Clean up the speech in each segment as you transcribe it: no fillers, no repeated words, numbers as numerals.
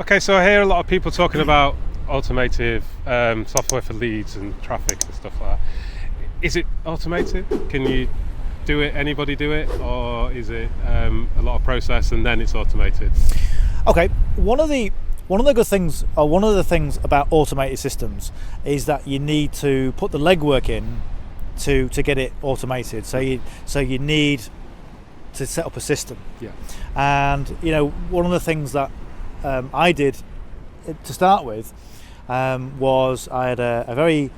Okay, so I hear a lot of people talking about automated software for leads and traffic and stuff like that. Is it automated? Can you do it? Anybody do it, or is it a lot of process and then it's automated? Okay, one of the good things, or one of the things about automated systems, is that you need to put the legwork in to get it automated. So you need to set up a system. Yeah. And one of the things that I did to start with was I had a very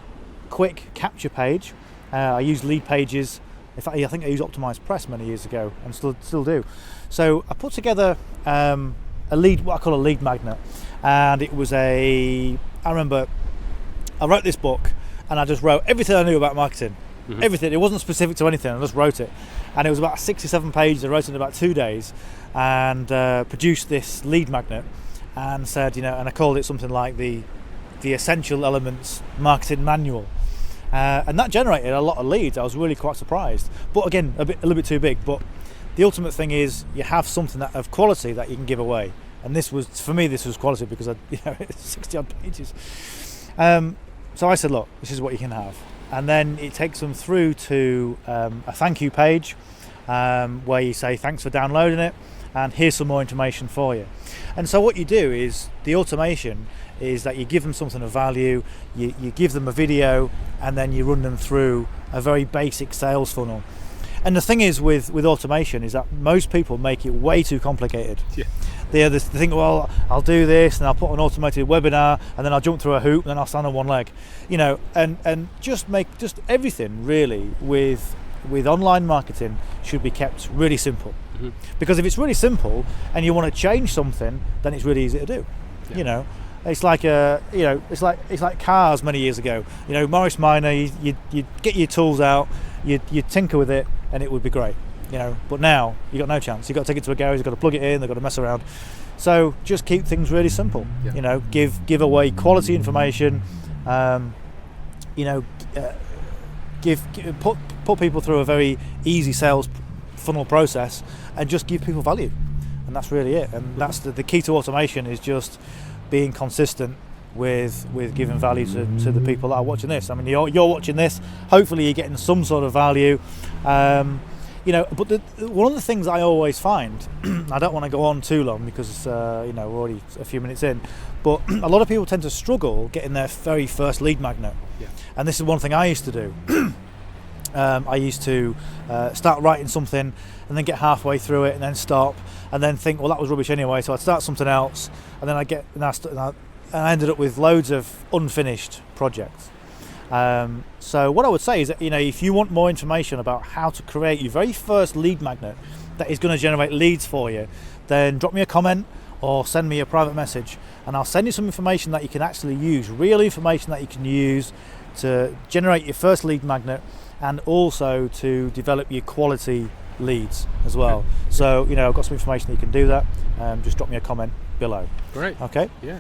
quick capture page. I used lead pages. In fact, I think I used Optimized Press many years ago, and still do. So I put together what I call a lead magnet, and it was I remember I wrote this book, and I just wrote everything I knew about marketing. Mm-hmm. Everything. It wasn't specific to anything. I just wrote it, and it was about 67 pages. I wrote it in about 2 days, and produced this lead magnet, and said, and I called it something like the Essential Elements Marketing Manual. And that generated a lot of leads. I was really quite surprised, but again, a little bit too big. But the ultimate thing is you have something of quality that you can give away, and this was quality because it's 60 odd pages. So I said, look, this is what you can have, and then it takes them through to a thank you page where you say thanks for downloading it, and here's some more information for you. And so what you do is the automation is that you give them something of value, you give them a video, and then you run them through a very basic sales funnel. And the thing is with automation is that most people make it way too complicated. Yeah. They think, well, I'll do this and I'll put an automated webinar and then I'll jump through a hoop and then I'll stand on one leg. And just everything really with online marketing should be kept really simple. Mm-hmm. Because if it's really simple and you want to change something, then it's really easy to do. Yeah. It's like it's like cars many years ago. Morris Minor, you get your tools out, you tinker with it, and it would be great. But now you got no chance. You got to take it to a garage, you've got to plug it in, they've got to mess around. So just keep things really simple. Yeah. Give away quality information. Put people through a very easy sales funnel process, and just give people value, and that's really it. And that's the key to automation, is just being consistent with giving value to the people that are watching this. I mean, you're watching this, hopefully you're getting some sort of value. But one of the things I always find, I don't want to go on too long because we're already a few minutes in, but a lot of people tend to struggle getting their very first lead magnet. Yeah. And this is one thing I used to do. I used to start writing something and then get halfway through it and then stop and then think, well, that was rubbish anyway, so I'd start something else, and then I ended up with loads of unfinished projects. So what I would say is that if you want more information about how to create your very first lead magnet that is going to generate leads for you, then drop me a comment or send me a private message, and I'll send you some information that you can actually use, real information that you can use to generate your first lead magnet, and also to develop your quality leads as well. So I've got some information that you can do that. Just drop me a comment below. Great. Okay. Yeah.